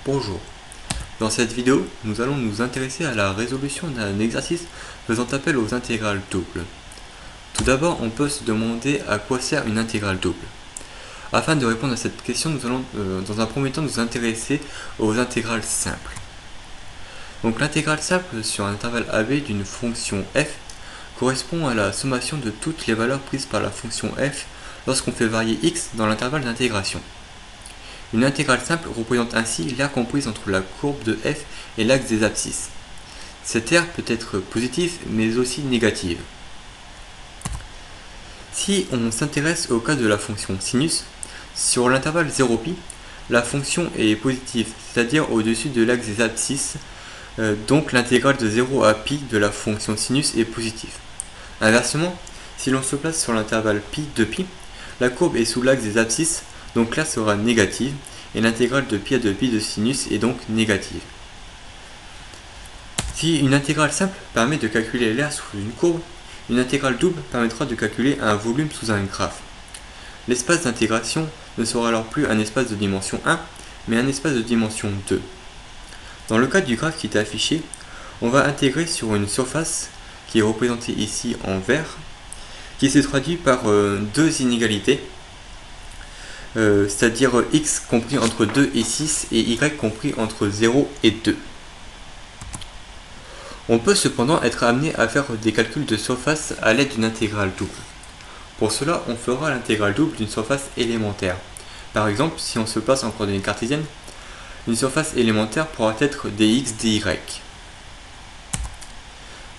Bonjour. Dans cette vidéo, nous allons nous intéresser à la résolution d'un exercice faisant appel aux intégrales doubles. Tout d'abord, on peut se demander à quoi sert une intégrale double. Afin de répondre à cette question, nous allons dans un premier temps nous intéresser aux intégrales simples. Donc l'intégrale simple sur un intervalle AB d'une fonction f correspond à la sommation de toutes les valeurs prises par la fonction f lorsqu'on fait varier x dans l'intervalle d'intégration. Une intégrale simple représente ainsi l'aire comprise entre la courbe de f et l'axe des abscisses. Cette aire peut être positive mais aussi négative. Si on s'intéresse au cas de la fonction sinus, sur l'intervalle 0π, la fonction est positive, c'est-à-dire au-dessus de l'axe des abscisses, donc l'intégrale de 0 à π de la fonction sinus est positive. Inversement, si l'on se place sur l'intervalle π de π, la courbe est sous l'axe des abscisses, donc l'aire sera négative, et l'intégrale de π à 2π de sinus est donc négative. Si une intégrale simple permet de calculer l'aire sous une courbe, une intégrale double permettra de calculer un volume sous un graphe. L'espace d'intégration ne sera alors plus un espace de dimension 1, mais un espace de dimension 2. Dans le cas du graphe qui est affiché, on va intégrer sur une surface qui est représentée ici en vert, qui se traduit par deux inégalités, c'est-à-dire x compris entre 2 et 6 et y compris entre 0 et 2. On peut cependant être amené à faire des calculs de surface à l'aide d'une intégrale double. Pour cela, on fera l'intégrale double d'une surface élémentaire. Par exemple, si on se place en coordonnées cartésiennes, une surface élémentaire pourra être dx dy.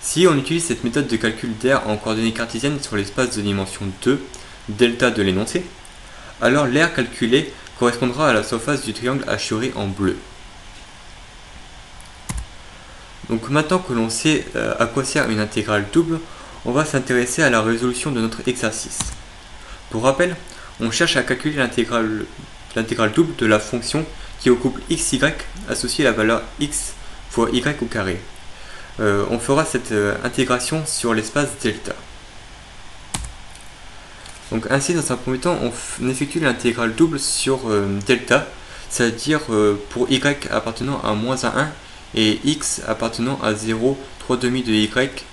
Si on utilise cette méthode de calcul d'aire en coordonnées cartésiennes sur l'espace de dimension 2, delta de l'énoncé, alors l'aire calculée correspondra à la surface du triangle hachuré en bleu. Donc maintenant que l'on sait à quoi sert une intégrale double, on va s'intéresser à la résolution de notre exercice. Pour rappel, on cherche à calculer l'intégrale double de la fonction qui est au couple xy associé à la valeur x fois y au carré. On fera cette intégration sur l'espace delta. Donc ainsi, dans un premier temps, on effectue l'intégrale double sur delta, c'est-à-dire pour y appartenant à moins à 1 et x appartenant à 0, 3 demi de y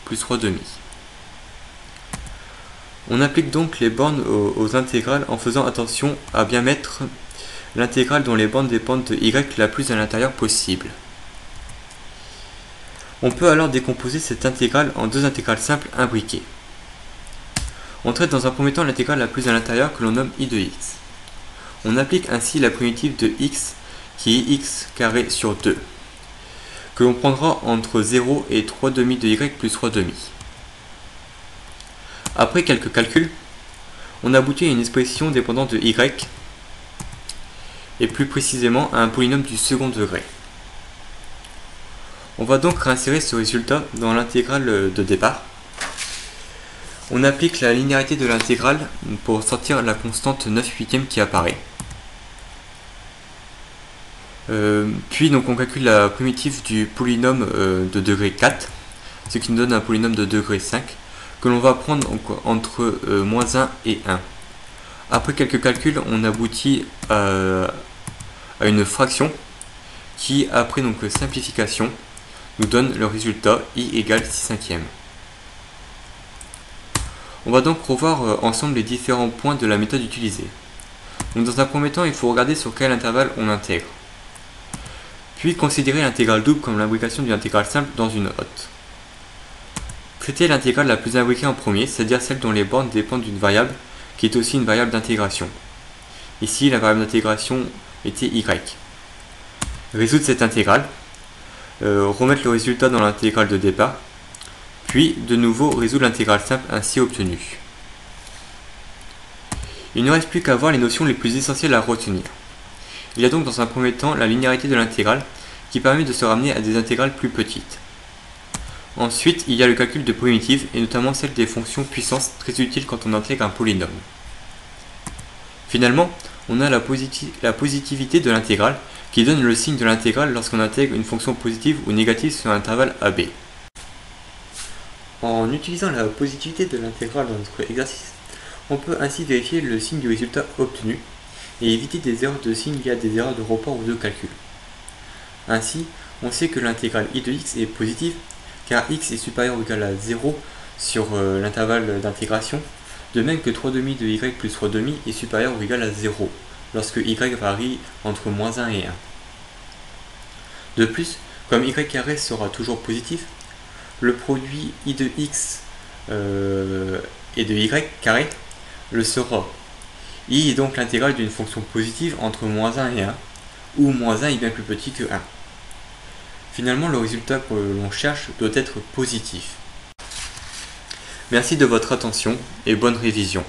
plus 3 demi. On applique donc les bornes aux intégrales en faisant attention à bien mettre l'intégrale dont les bornes dépendent de y la plus à l'intérieur possible. On peut alors décomposer cette intégrale en deux intégrales simples imbriquées. On traite dans un premier temps l'intégrale la plus à l'intérieur que l'on nomme i de x. On applique ainsi la primitive de x qui est x carré sur 2, que l'on prendra entre 0 et 3 demi de y plus 3 demi. Après quelques calculs, on aboutit à une expression dépendant de y, et plus précisément à un polynôme du second degré. On va donc réinsérer ce résultat dans l'intégrale de départ. On applique la linéarité de l'intégrale pour sortir la constante 9/8 qui apparaît. Puis donc on calcule la primitive du polynôme de degré 4, ce qui nous donne un polynôme de degré 5, que l'on va prendre entre moins 1 et 1. Après quelques calculs, on aboutit à une fraction qui, après donc simplification, nous donne le résultat i égale 6/5. On va donc revoir ensemble les différents points de la méthode utilisée. Donc dans un premier temps, il faut regarder sur quel intervalle on intègre. Puis considérer l'intégrale double comme l'imbrication d'une intégrale simple dans une autre. Traiter l'intégrale la plus imbriquée en premier, c'est-à-dire celle dont les bornes dépendent d'une variable qui est aussi une variable d'intégration. Ici, la variable d'intégration était y. Résoudre cette intégrale, remettre le résultat dans l'intégrale de départ, puis de nouveau résoudre l'intégrale simple ainsi obtenue. Il ne reste plus qu'à voir les notions les plus essentielles à retenir. Il y a donc dans un premier temps la linéarité de l'intégrale qui permet de se ramener à des intégrales plus petites. Ensuite, il y a le calcul de primitives et notamment celle des fonctions puissance très utile quand on intègre un polynôme. Finalement, on a la positivité de l'intégrale qui donne le signe de l'intégrale lorsqu'on intègre une fonction positive ou négative sur un intervalle AB. En utilisant la positivité de l'intégrale dans notre exercice, on peut ainsi vérifier le signe du résultat obtenu et éviter des erreurs de signe liées à des erreurs de report ou de calcul. Ainsi, on sait que l'intégrale I de x est positive car x est supérieur ou égal à 0 sur l'intervalle d'intégration, de même que 3 demi de y plus 3 demi est supérieur ou égal à 0 lorsque y varie entre moins 1 et 1. De plus, comme y carré sera toujours positif, le produit I de x et de y carré le sera. I est donc l'intégrale d'une fonction positive entre moins 1 et 1, où moins 1 est bien plus petit que 1. Finalement, le résultat que l'on cherche doit être positif. Merci de votre attention et bonne révision.